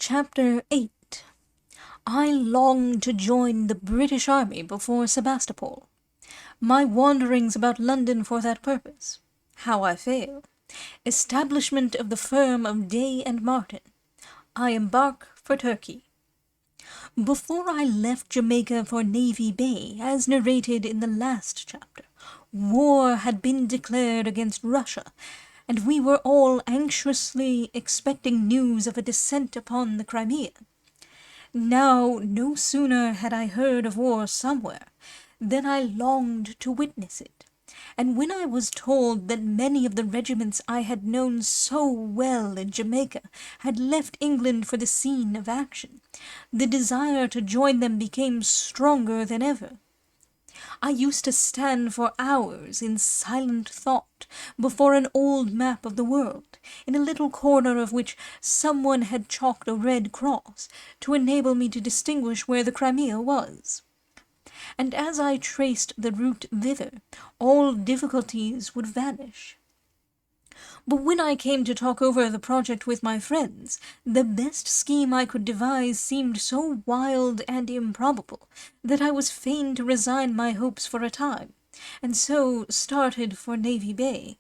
Chapter 8. I longed to join the British Army before Sebastopol. My wanderings about London for that purpose. How I fail. Establishment of the firm of Day and Martin. I embark for Turkey. Before I left Jamaica for Navy Bay, as narrated in the last chapter, war had been declared against Russia, and we were all anxiously expecting news of a descent upon the Crimea. Now, no sooner had I heard of war somewhere, than I longed to witness it, and when I was told that many of the regiments I had known so well in Jamaica had left England for the scene of action, the desire to join them became stronger than ever. I used to stand for hours in silent thought before an old map of the world, in a little corner of which someone had chalked a red cross to enable me to distinguish where the Crimea was. And as I traced the route thither, all difficulties would vanish. But when I came to talk over the project with my friends, the best scheme I could devise seemed so wild and improbable that I was fain to resign my hopes for a time, and so started for Navy Bay.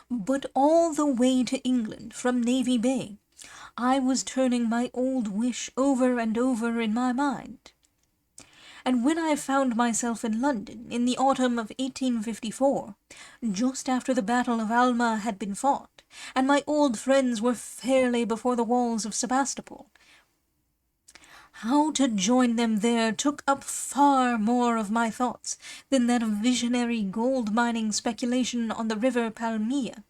But all the way to England from Navy Bay, I was turning my old wish over and over in my mind. And when I found myself in London in the autumn of 1854, just after the Battle of Alma had been fought, and my old friends were fairly before the walls of Sebastopol, how to join them there took up far more of my thoughts than that visionary gold-mining speculation on the river Palmilla,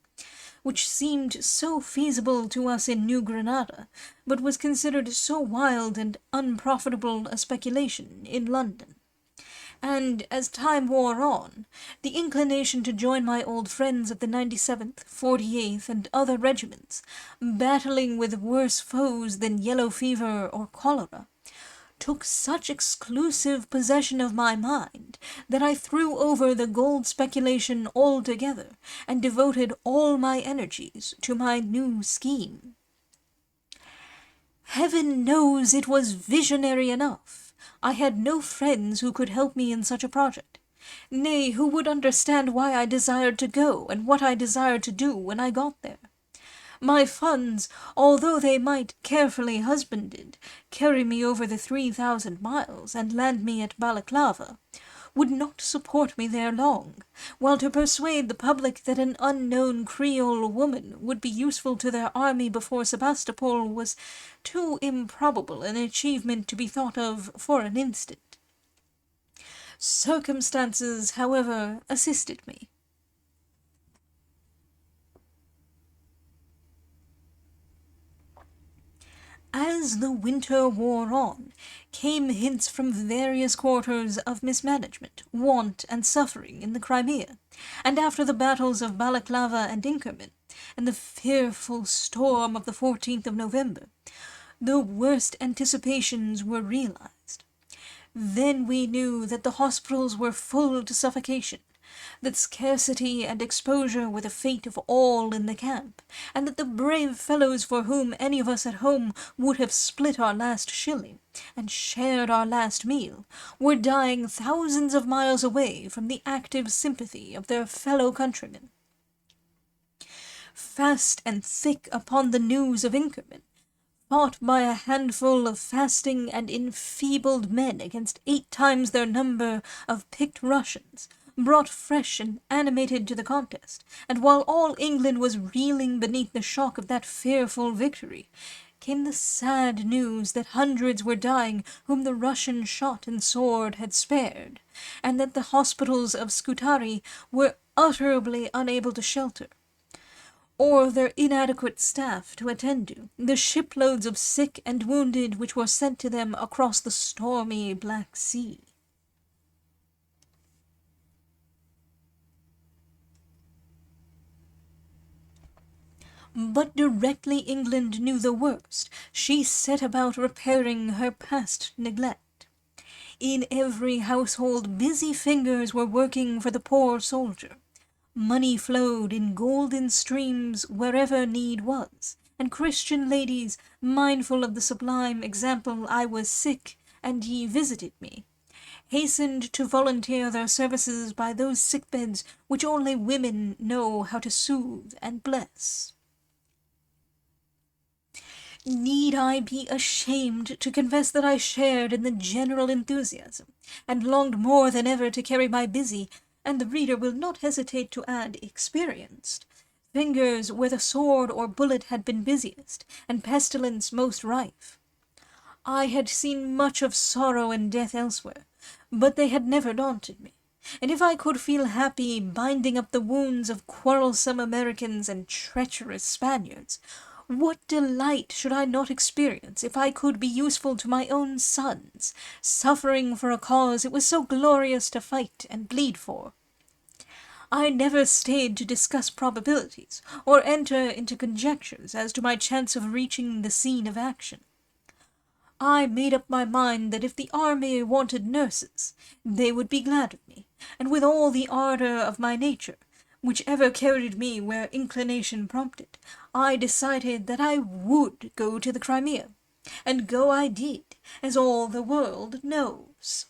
which seemed so feasible to us in New Granada, but was considered so wild and unprofitable a speculation in London. And, as time wore on, the inclination to join my old friends of the 97th, 48th, and other regiments, battling with worse foes than yellow fever or cholera, took such exclusive possession of my mind that I threw over the gold speculation altogether and devoted all my energies to my new scheme. Heaven knows it was visionary enough. I had no friends who could help me in such a project, nay, who would understand why I desired to go and what I desired to do when I got there. My funds, although they might, carefully husbanded, carry me over the 3,000 miles and land me at Balaclava, would not support me there long, while to persuade the public that an unknown Creole woman would be useful to their army before Sebastopol was too improbable an achievement to be thought of for an instant. Circumstances, however, assisted me. As the winter wore on, came hints from various quarters of mismanagement, want, and suffering in the Crimea, and after the battles of Balaclava and Inkerman, and the fearful storm of the 14th of November, the worst anticipations were realized. Then we knew that the hospitals were full to suffocation, that scarcity and exposure were the fate of all in the camp, and that the brave fellows for whom any of us at home would have split our last shilling, and shared our last meal, were dying thousands of miles away from the active sympathy of their fellow countrymen. Fast and thick upon the news of Inkerman, fought by a handful of fasting and enfeebled men against 8 times their number of picked Russians, brought fresh and animated to the contest, and while all England was reeling beneath the shock of that fearful victory, came the sad news that hundreds were dying whom the Russian shot and sword had spared, and that the hospitals of Scutari were utterly unable to shelter, or their inadequate staff to attend to, the shiploads of sick and wounded which were sent to them across the stormy Black Sea. But directly England knew the worst, she set about repairing her past neglect. In every household busy fingers were working for the poor soldier. Money flowed in golden streams wherever need was, and Christian ladies, mindful of the sublime example I was sick, and ye visited me, hastened to volunteer their services by those sick beds which only women know how to soothe and bless. Need I be ashamed to confess that I shared in the general enthusiasm, and longed more than ever to carry my busy, and the reader will not hesitate to add experienced, fingers where the sword or bullet had been busiest, and pestilence most rife? I had seen much of sorrow and death elsewhere, but they had never daunted me, and if I could feel happy binding up the wounds of quarrelsome Americans and treacherous Spaniards, what delight should I not experience if I could be useful to my own sons, suffering for a cause it was so glorious to fight and bleed for? I never stayed to discuss probabilities, or enter into conjectures as to my chance of reaching the scene of action. I made up my mind that if the army wanted nurses, they would be glad of me, and with all the ardour of my nature, which ever carried me where inclination prompted, I decided that I would go to the Crimea, and go I did, as all the world knows.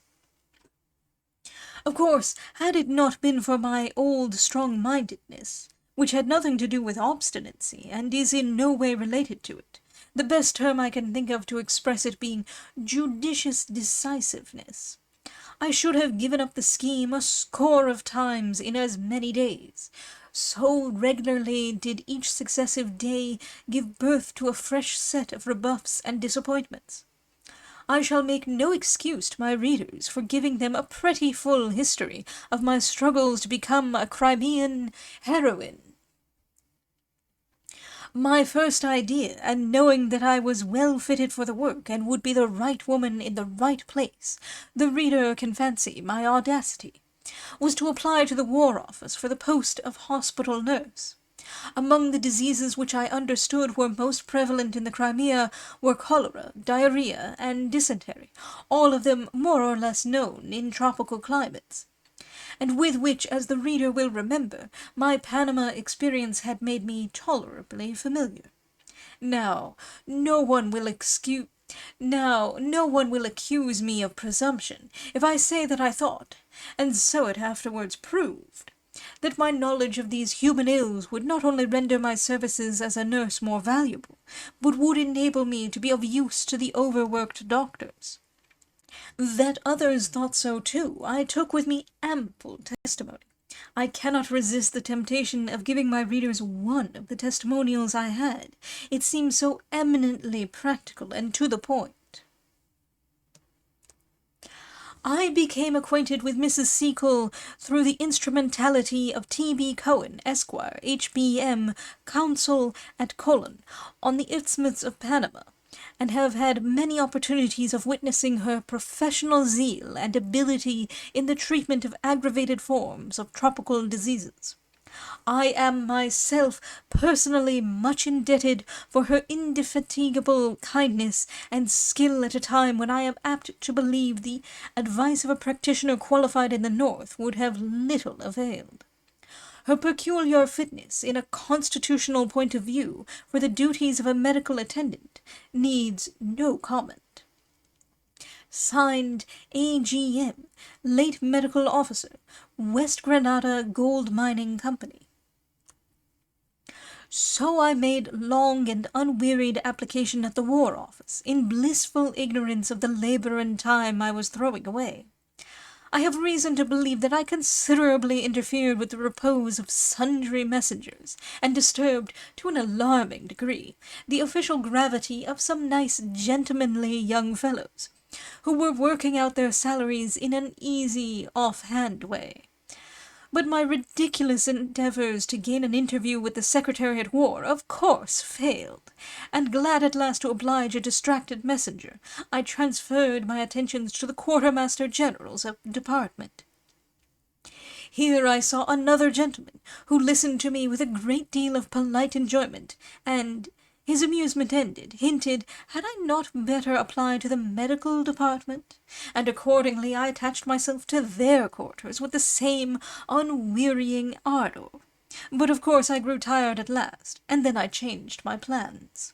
Of course, had it not been for my old strong-mindedness, which had nothing to do with obstinacy, and is in no way related to it, the best term I can think of to express it being judicious decisiveness, I should have given up the scheme a score of times in as many days. So regularly did each successive day give birth to a fresh set of rebuffs and disappointments. I shall make no excuse to my readers for giving them a pretty full history of my struggles to become a Crimean heroine. My first idea, and knowing that I was well fitted for the work, and would be the right woman in the right place, the reader can fancy my audacity, was to apply to the War Office for the post of hospital nurse. Among the diseases which I understood were most prevalent in the Crimea were cholera, diarrhea, and dysentery, all of them more or less known in tropical climates, and with which, as the reader will remember, my Panama experience had made me tolerably familiar. Now, no one will accuse me of presumption if I say that I thought, and so it afterwards proved, that my knowledge of these human ills would not only render my services as a nurse more valuable, but would enable me to be of use to the overworked doctors. That others thought so too, I took with me ample testimony. I cannot resist the temptation of giving my readers one of the testimonials I had. It seems so eminently practical and to the point. I became acquainted with Mrs. Seacole through the instrumentality of T.B. Cohen, Esquire, H.B.M., Consul at Colon, on the Isthmus of Panama, and have had many opportunities of witnessing her professional zeal and ability in the treatment of aggravated forms of tropical diseases. I am myself personally much indebted for her indefatigable kindness and skill at a time when I am apt to believe the advice of a practitioner qualified in the North would have little availed. Her peculiar fitness, in a constitutional point of view, for the duties of a medical attendant, needs no comment. Signed, A.G.M., late Medical Officer, West Granada Gold Mining Company. So I made long and unwearied application at the War Office, in blissful ignorance of the labour and time I was throwing away. I have reason to believe that I considerably interfered with the repose of sundry messengers, and disturbed, to an alarming degree, the official gravity of some nice gentlemanly young fellows, who were working out their salaries in an easy, off-hand way. But my ridiculous endeavours to gain an interview with the Secretary at War of course failed, and glad at last to oblige a distracted messenger, I transferred my attentions to the Quartermaster-General's department. Here I saw another gentleman, who listened to me with a great deal of polite enjoyment, and His amusement ended, hinted, had I not better apply to the medical department? And accordingly I attached myself to their quarters with the same unwearying ardour. But of course I grew tired at last, and then I changed my plans.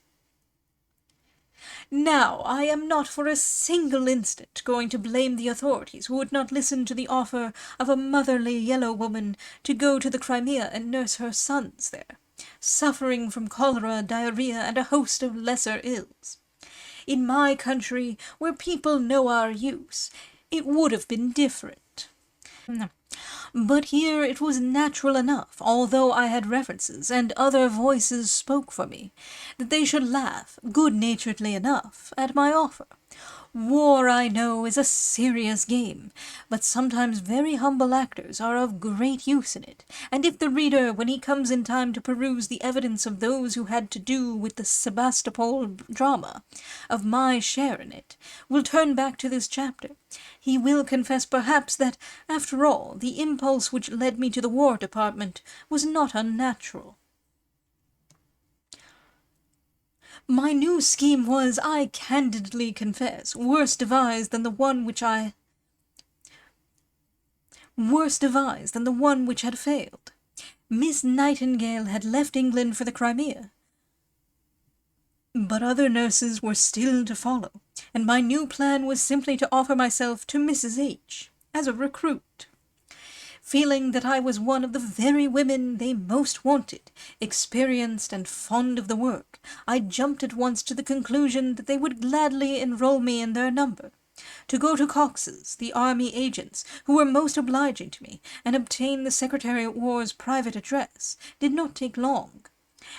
Now, I am not for a single instant going to blame the authorities who would not listen to the offer of a motherly yellow woman to go to the Crimea and nurse her sons there, suffering from cholera, diarrhea, and a host of lesser ills. In my country, where people know our use, it would have been different. But here it was natural enough, although I had references, and other voices spoke for me, that they should laugh, good-naturedly enough, at my offer. War, I know, is a serious game, but sometimes very humble actors are of great use in it, and if the reader, when he comes in time to peruse the evidence of those who had to do with the Sebastopol drama, of my share in it, will turn back to this chapter, he will confess perhaps that, after all, the impulse which led me to the War Department was not unnatural. My new scheme was, I candidly confess, worse devised than the one which had failed. Miss Nightingale had left England for the Crimea, but other nurses were still to follow, and my new plan was simply to offer myself to Mrs. H. as a recruit. Feeling that I was one of the very women they most wanted, experienced and fond of the work, I jumped at once to the conclusion that they would gladly enroll me in their number. To go to Cox's, the army agents, who were most obliging to me, and obtain the Secretary at War's private address, did not take long.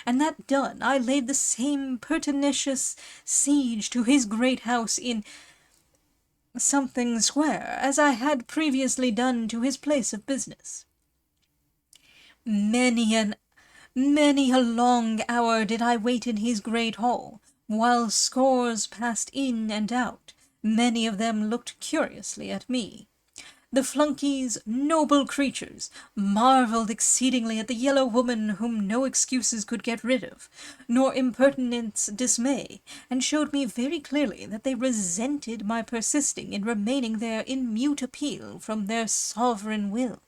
And that done, I laid the same pertinacious siege to his great house in something square, as I had previously done to his place of business. Many a long hour did I wait in his great hall, while scores passed in and out. Many of them looked curiously at me. The flunkies, noble creatures, marvelled exceedingly at the yellow woman whom no excuses could get rid of, nor impertinence dismay, and showed me very clearly that they resented my persisting in remaining there in mute appeal from their sovereign will.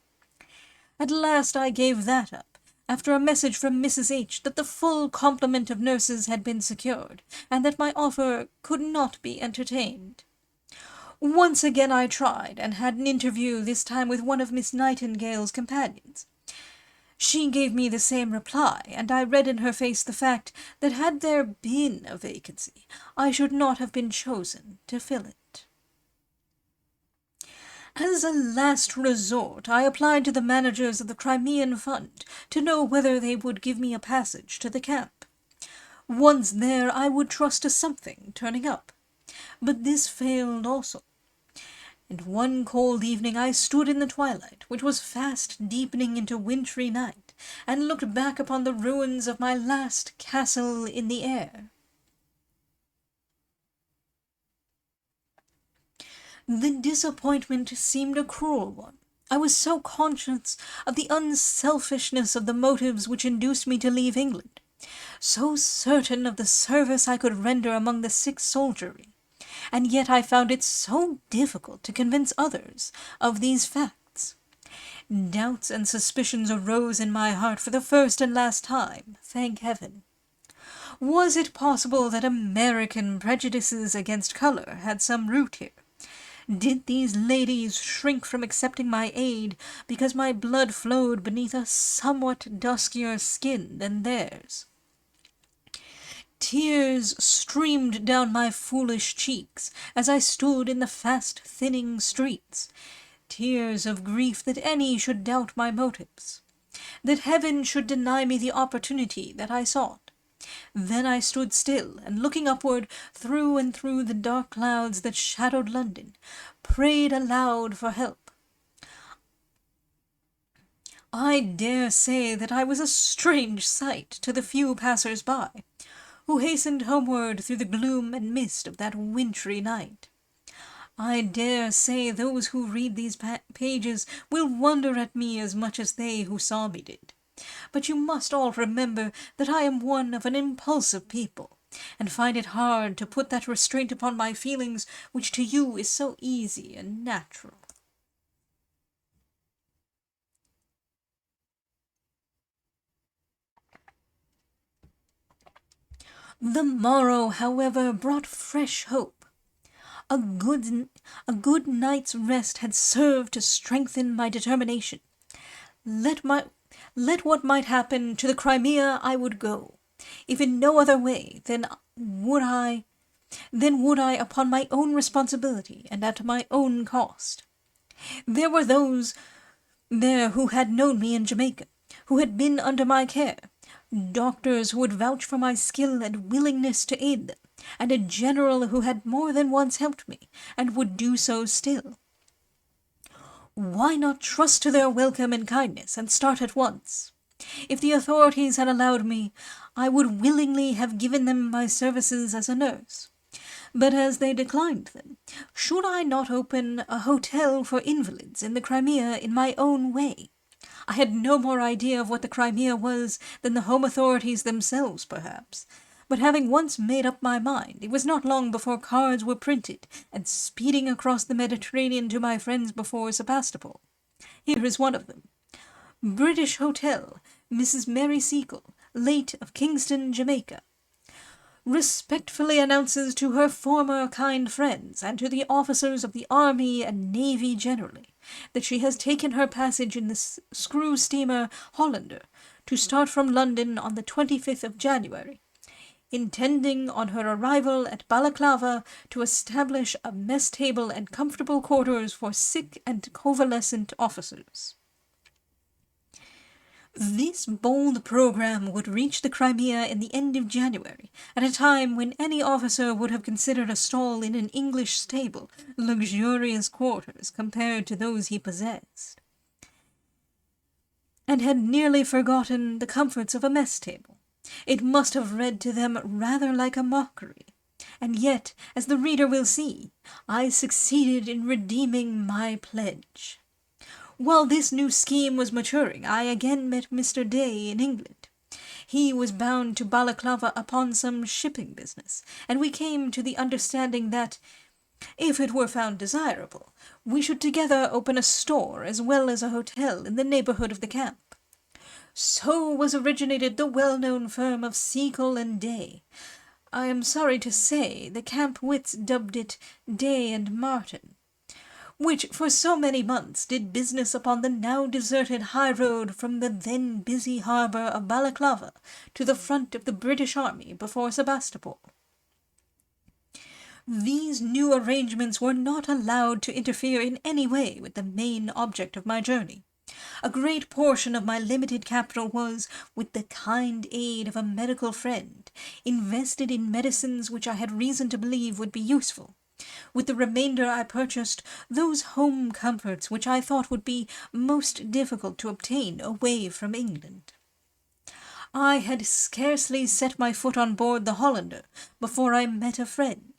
At last I gave that up, after a message from Mrs. H. that the full complement of nurses had been secured, and that my offer could not be entertained. Once again I tried, and had an interview, this time with one of Miss Nightingale's companions. She gave me the same reply, and I read in her face the fact that had there been a vacancy, I should not have been chosen to fill it. As a last resort, I applied to the managers of the Crimean Fund to know whether they would give me a passage to the camp. Once there, I would trust to something turning up. But this failed also. And one cold evening I stood in the twilight, which was fast deepening into wintry night, and looked back upon the ruins of my last castle in the air. The disappointment seemed a cruel one. I was so conscious of the unselfishness of the motives which induced me to leave England, so certain of the service I could render among the sick soldiery, and yet I found it so difficult to convince others of these facts. Doubts and suspicions arose in my heart for the first and last time, thank heaven. Was it possible that American prejudices against colour had some root here? Did these ladies shrink from accepting my aid because my blood flowed beneath a somewhat duskier skin than theirs? Tears streamed down my foolish cheeks as I stood in the fast-thinning streets, tears of grief that any should doubt my motives, that heaven should deny me the opportunity that I sought. Then I stood still, and looking upward, through and through the dark clouds that shadowed London, prayed aloud for help. I dare say that I was a strange sight to the few passers-by, who hastened homeward through the gloom and mist of that wintry night. I dare say those who read these pages will wonder at me as much as they who saw me did. But you must all remember that I am one of an impulsive people, and find it hard to put that restraint upon my feelings which to you is so easy and natural. The morrow, however, brought fresh hope. A good night's rest had served to strengthen my determination. Let what might happen to the Crimea, I would go. If in no other way, then would I upon my own responsibility and at my own cost. There were those there who had known me in Jamaica, who had been under my care, doctors who would vouch for my skill and willingness to aid them, and a general who had more than once helped me, and would do so still. Why not trust to their welcome and kindness, and start at once? If the authorities had allowed me, I would willingly have given them my services as a nurse. But as they declined them, should I not open a hotel for invalids in the Crimea in my own way? I had no more idea of what the Crimea was than the home authorities themselves, perhaps. But having once made up my mind, it was not long before cards were printed and speeding across the Mediterranean to my friends before Sebastopol. Here is one of them. British Hotel, Mrs. Mary Seacole, late of Kingston, Jamaica, respectfully announces to her former kind friends and to the officers of the Army and Navy generally that she has taken her passage in the screw steamer Hollander to start from London on the 25th of January, intending on her arrival at Balaclava to establish a mess table and comfortable quarters for sick and convalescent officers. This bold program would reach the Crimea in the end of January, at a time when any officer would have considered a stall in an English stable luxurious quarters compared to those he possessed, and had nearly forgotten the comforts of a mess table. It must have read to them rather like a mockery. And yet, as the reader will see, I succeeded in redeeming my pledge. While this new scheme was maturing, I again met Mr. Day in England. He was bound to Balaclava upon some shipping business, and we came to the understanding that, if it were found desirable, we should together open a store as well as a hotel in the neighbourhood of the camp. So was originated the well-known firm of Seacole and Day. I am sorry to say the camp wits dubbed it Day and Martin, which for so many months did business upon the now deserted high road from the then busy harbour of Balaclava to the front of the British Army before Sebastopol. These new arrangements were not allowed to interfere in any way with the main object of my journey. A great portion of my limited capital was, with the kind aid of a medical friend, invested in medicines which I had reason to believe would be useful. With the remainder I purchased those home comforts which I thought would be most difficult to obtain away from England. I had scarcely set my foot on board the Hollander before I met a friend.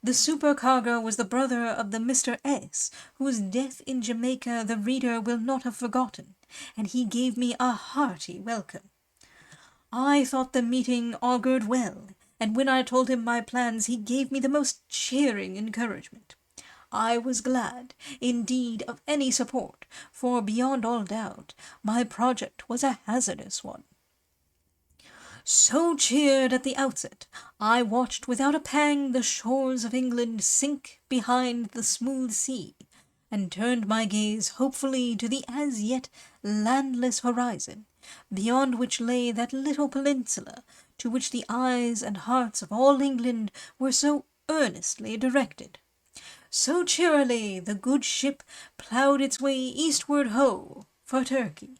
The supercargo was the brother of the Mr. S., whose death in Jamaica the reader will not have forgotten, and he gave me a hearty welcome. I thought the meeting augured well, and when I told him my plans he gave me the most cheering encouragement. I was glad, indeed, of any support, for beyond all doubt my project was a hazardous one. So cheered at the outset, I watched without a pang the shores of England sink behind the smooth sea, and turned my gaze hopefully to the as yet landless horizon, beyond which lay that little peninsula to which the eyes and hearts of all England were so earnestly directed. So cheerily the good ship ploughed its way eastward ho! For Turkey,